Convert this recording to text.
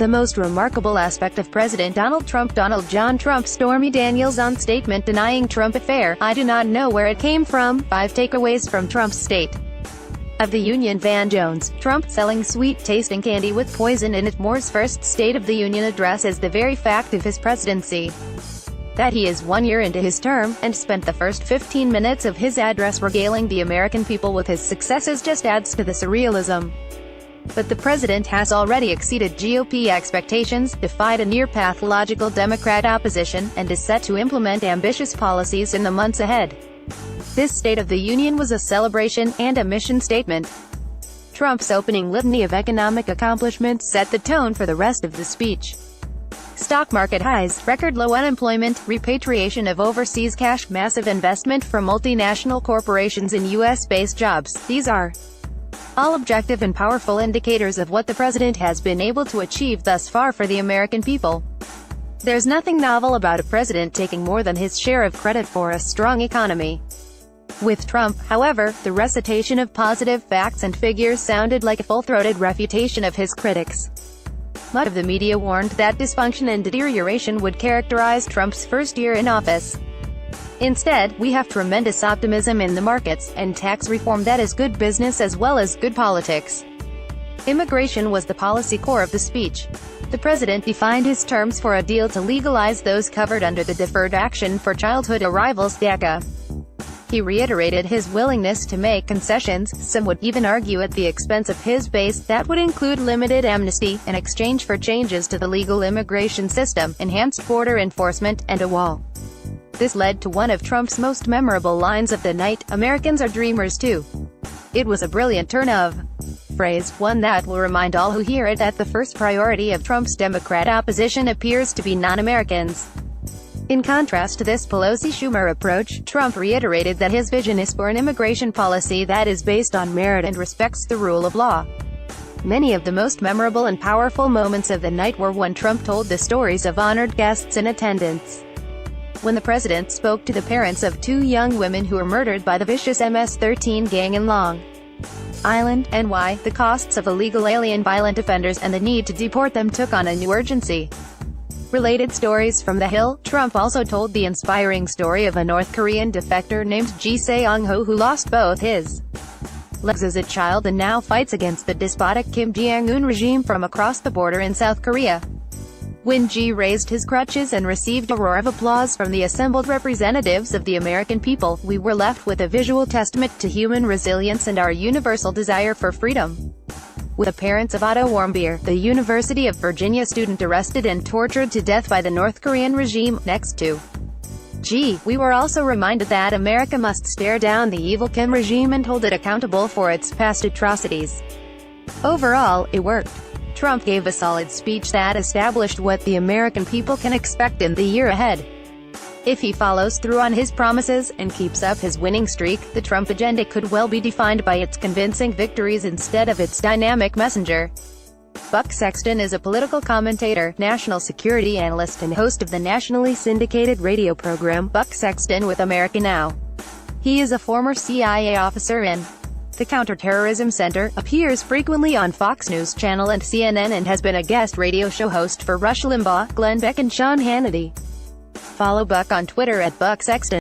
the most remarkable aspect of President Donald Trump. Donald John Trump. Stormy Daniels on statement denying Trump affair. I do not know where it came from. 5 takeaways from Trump's State of the Union. Van Jones. Trump, selling sweet-tasting candy with poison in it. Moore's first State of the Union address is the very fact of his presidency. That he is 1 year into his term, and spent the first 15 minutes of his address regaling the American people with his successes just adds to the surrealism. But the president has already exceeded GOP expectations, defied a near-pathological Democrat opposition, and is set to implement ambitious policies in the months ahead. This State of the Union was a celebration, and a mission statement. Trump's opening litany of economic accomplishments set the tone for the rest of the speech. Stock market highs, record low unemployment, repatriation of overseas cash, massive investment from multinational corporations in U.S.-based jobs. These are all objective and powerful indicators of what the president has been able to achieve thus far for the American people. There's nothing novel about a president taking more than his share of credit for a strong economy. With Trump, however, the recitation of positive facts and figures sounded like a full-throated refutation of his critics. Much of the media warned that dysfunction and deterioration would characterize Trump's first year in office. Instead, we have tremendous optimism in the markets, and tax reform that is good business as well as good politics. Immigration was the policy core of the speech. The president defined his terms for a deal to legalize those covered under the Deferred Action for Childhood Arrivals (DACA). He reiterated his willingness to make concessions, some would even argue at the expense of his base, that would include limited amnesty, in exchange for changes to the legal immigration system, enhanced border enforcement, and a wall. This led to one of Trump's most memorable lines of the night: Americans are dreamers too. It was a brilliant turn of phrase, one that will remind all who hear it that the first priority of Trump's Democrat opposition appears to be non-Americans. In contrast to this Pelosi-Schumer approach, Trump reiterated that his vision is for an immigration policy that is based on merit and respects the rule of law. Many of the most memorable and powerful moments of the night were when Trump told the stories of honored guests in attendance. When the president spoke to the parents of 2 young women who were murdered by the vicious MS-13 gang in Long Island, NY, the costs of illegal alien violent offenders and the need to deport them took on a new urgency. Related stories from The Hill. Trump also told the inspiring story of a North Korean defector named Ji Seong-ho who lost both his legs as a child and now fights against the despotic Kim Jong-un regime from across the border in South Korea. When Ji raised his crutches and received a roar of applause from the assembled representatives of the American people, we were left with a visual testament to human resilience and our universal desire for freedom. With the parents of Otto Warmbier, the University of Virginia student arrested and tortured to death by the North Korean regime, next to Ji, we were also reminded that America must stare down the evil Kim regime and hold it accountable for its past atrocities. Overall, it worked. Trump gave a solid speech that established what the American people can expect in the year ahead. If he follows through on his promises, and keeps up his winning streak, the Trump agenda could well be defined by its convincing victories instead of its dynamic messenger. Buck Sexton is a political commentator, national security analyst and host of the nationally syndicated radio program, Buck Sexton with America Now. He is a former CIA officer in the Counterterrorism Center, appears frequently on Fox News Channel and CNN and has been a guest radio show host for Rush Limbaugh, Glenn Beck and Sean Hannity. Follow Buck on Twitter at Buck Sexton.